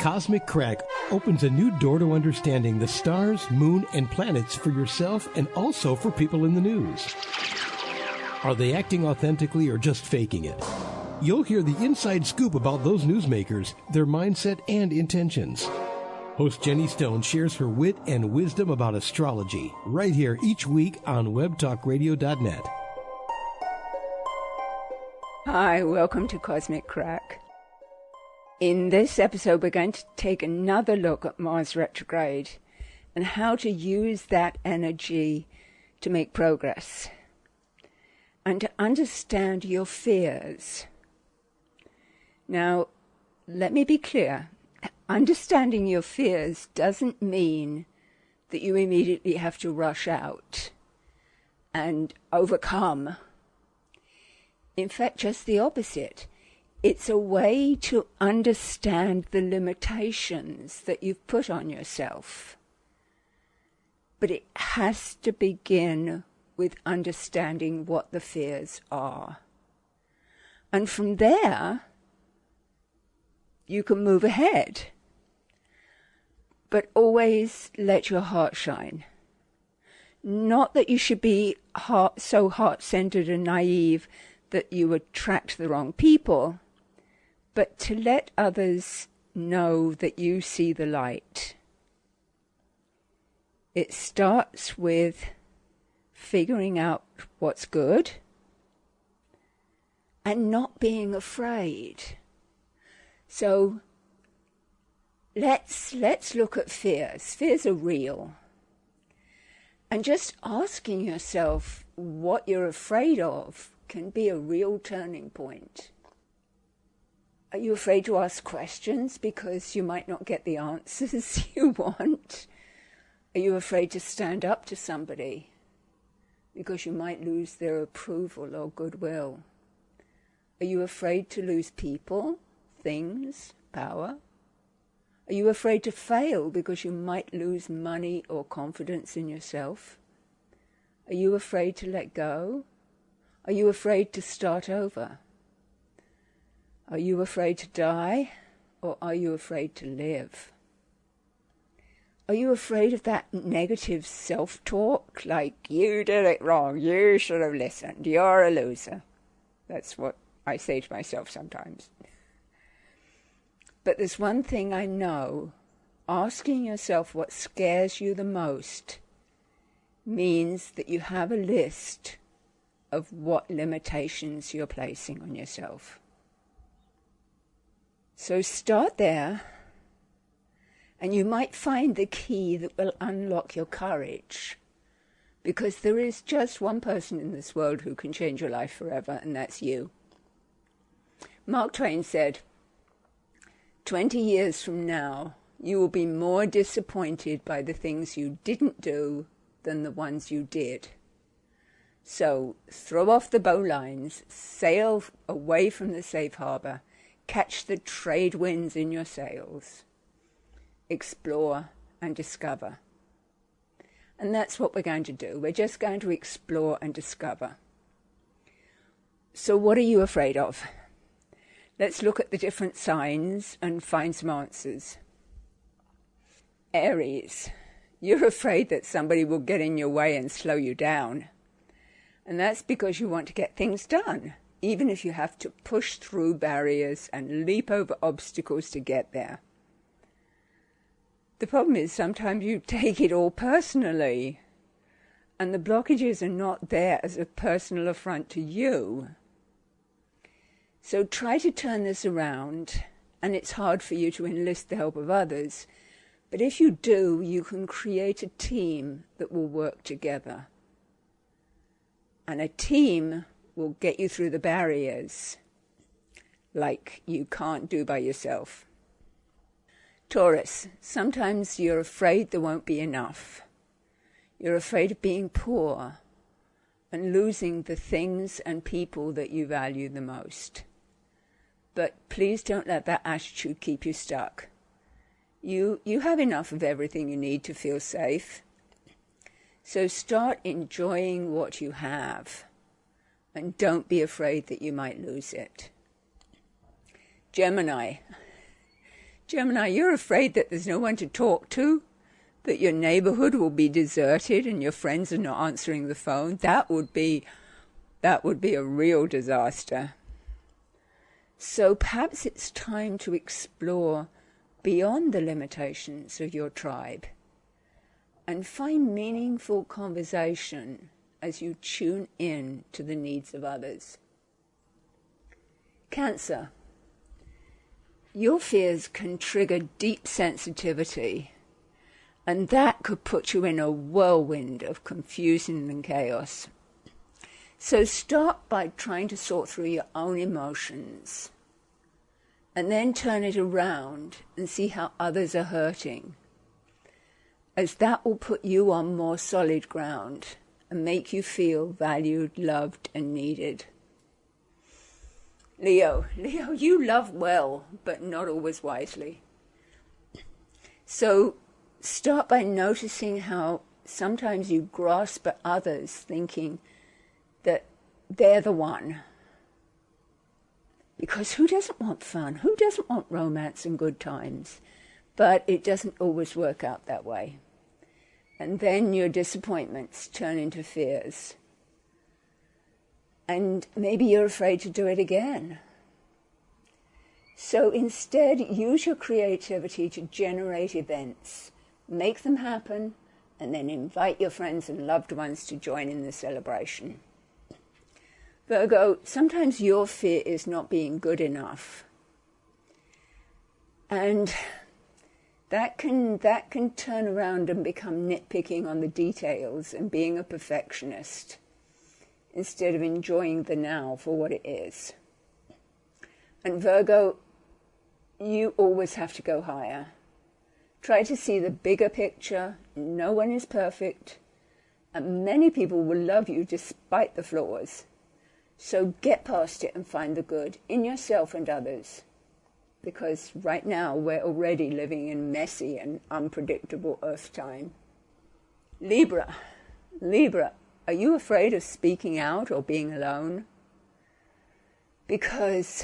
Cosmic Crack opens a new door to understanding the stars, moon, and planets for yourself and also for people in the news. Are they acting authentically or just faking it? You'll hear the inside scoop about those newsmakers, their mindset, and intentions. Host Jenny Stone shares her wit and wisdom about astrology right here each week on webtalkradio.net. Hi, welcome to Cosmic Crack. In this episode, we're going to take another look at Mars retrograde and how to use that energy to make progress and to understand your fears. Now, let me be clear. Understanding your fears doesn't mean that you immediately have to rush out and overcome. In fact, just the opposite. It's a way to understand the limitations that you've put on yourself. But it has to begin with understanding what the fears are. And from there, you can move ahead. But always let your heart shine. Not that you should be so heart-centered and naive that you attract the wrong people, but to let others know that you see the light. It starts with figuring out what's good and not being afraid. So let's look at fears. Fears are real. And just asking yourself what you're afraid of can be a real turning point. Are you afraid to ask questions because you might not get the answers you want? Are you afraid to stand up to somebody because you might lose their approval or goodwill? Are you afraid to lose people, things, power? Are you afraid to fail because you might lose money or confidence in yourself? Are you afraid to let go? Are you afraid to start over? Are you afraid to die, or are you afraid to live? Are you afraid of that negative self-talk, like, you did it wrong, you should have listened, you're a loser? That's what I say to myself sometimes. But there's one thing I know. Asking yourself what scares you the most means that you have a list of what limitations you're placing on yourself. So start there, and you might find the key that will unlock your courage, because there is just one person in this world who can change your life forever, and that's you. Mark Twain said, 20 years from now, you will be more disappointed by the things you didn't do than the ones you did. So throw off the bowlines, sail away from the safe harbor, catch the trade winds in your sails, explore and discover. And that's what we're going to do. We're just going to explore and discover. So what are you afraid of? Let's look at the different signs and find some answers. Aries, you're afraid that somebody will get in your way and slow you down. And that's because you want to get things done, even if you have to push through barriers and leap over obstacles to get there. The problem is sometimes you take it all personally, and the blockages are not there as a personal affront to you. So try to turn this around, and it's hard for you to enlist the help of others, but if you do, you can create a team that will work together. And a team will get you through the barriers like you can't do by yourself. Taurus, sometimes you're afraid there won't be enough. You're afraid of being poor and losing the things and people that you value the most. But please don't let that attitude keep you stuck. You have enough of everything you need to feel safe. So start enjoying what you have, and don't be afraid that you might lose it. Gemini, Gemini, you're afraid that there's no one to talk to, that your neighborhood will be deserted and your friends are not answering the phone. That would be a real disaster. So perhaps it's time to explore beyond the limitations of your tribe and find meaningful conversation as you tune in to the needs of others. Cancer. Your fears can trigger deep sensitivity, and that could put you in a whirlwind of confusion and chaos. So start by trying to sort through your own emotions, and then turn it around and see how others are hurting, as that will put you on more solid ground and make you feel valued, loved, and needed. Leo, you love well, but not always wisely. So start by noticing how sometimes you grasp at others thinking that they're the one. Because who doesn't want fun? Who doesn't want romance and good times? But it doesn't always work out that way. And then your disappointments turn into fears. And maybe you're afraid to do it again. So instead, use your creativity to generate events. Make them happen, and then invite your friends and loved ones to join in the celebration. Virgo, sometimes your fear is not being good enough. And that can turn around and become nitpicking on the details and being a perfectionist instead of enjoying the now for what it is. And Virgo, you always have to go higher. Try to see the bigger picture. No one is perfect, and many people will love you despite the flaws. So get past it and find the good in yourself and others. Because right now we're already living in messy and unpredictable Earth time. Libra, are you afraid of speaking out or being alone? Because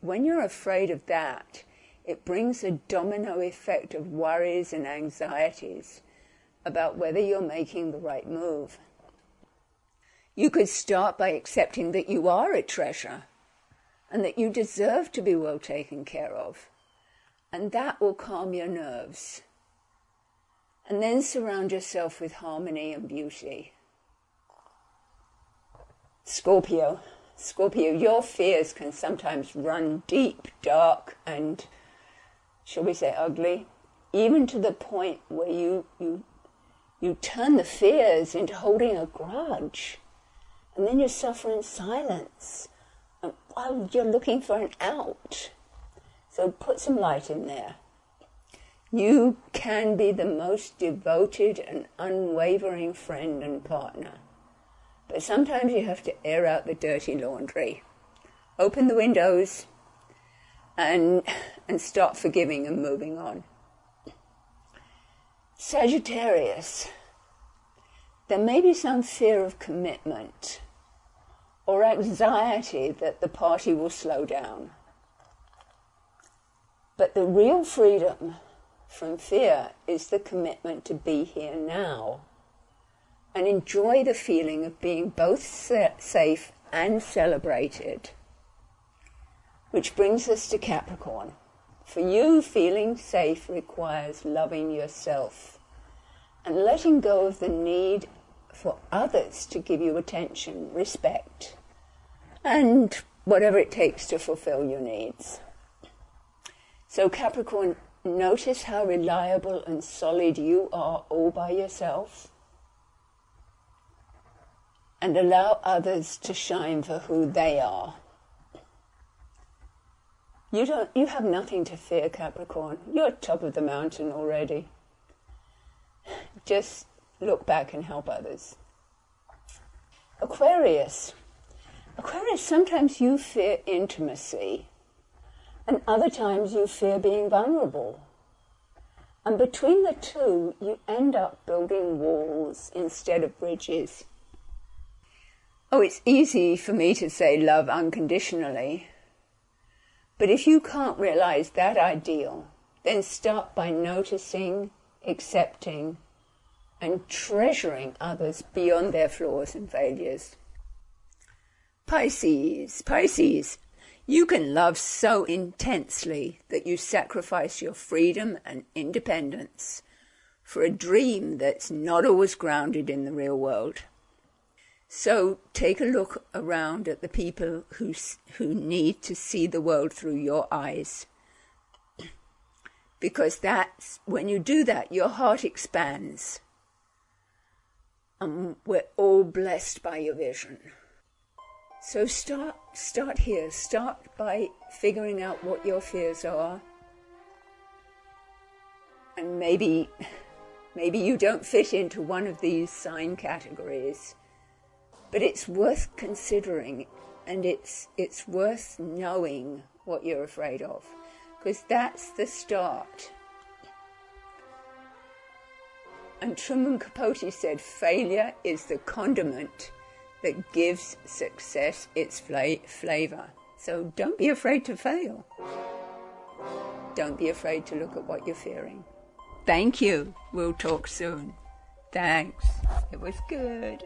when you're afraid of that, it brings a domino effect of worries and anxieties about whether you're making the right move. You could start by accepting that you are a treasure and that you deserve to be well taken care of. And that will calm your nerves. And then surround yourself with harmony and beauty. Scorpio, your fears can sometimes run deep, dark, and, shall we say, ugly, even to the point where you turn the fears into holding a grudge. And then you suffer in silence while you're looking for an out. So put some light in there. You can be the most devoted and unwavering friend and partner. But sometimes you have to air out the dirty laundry. Open the windows and start forgiving and moving on. Sagittarius. There may be some fear of commitment or anxiety that the party will slow down. But the real freedom from fear is the commitment to be here now and enjoy the feeling of being both safe and celebrated. Which brings us to Capricorn. For you, feeling safe requires loving yourself and letting go of the need for others to give you attention, respect, and whatever it takes to fulfill your needs. So Capricorn, notice how reliable and solid you are all by yourself, and allow others to shine for who they are. You have nothing to fear, Capricorn. You're top of the mountain already. Just look back and help others. Aquarius, sometimes you fear intimacy, and other times you fear being vulnerable. And between the two, you end up building walls instead of bridges. Oh, it's easy for me to say love unconditionally, but if you can't realize that ideal, then start by noticing, accepting, and treasuring others beyond their flaws and failures. Pisces, you can love so intensely that you sacrifice your freedom and independence for a dream that's not always grounded in the real world. So take a look around at the people who need to see the world through your eyes. Because that's, when you do that, your heart expands. And we're all blessed by your vision. So start here. Start by figuring out what your fears are. And maybe you don't fit into one of these sign categories. But it's worth considering, and it's worth knowing what you're afraid of, because that's the start. And Truman Capote said, failure is the condiment that gives success its flavor. So don't be afraid to fail. Don't be afraid to look at what you're fearing. Thank you. We'll talk soon. Thanks. It was good.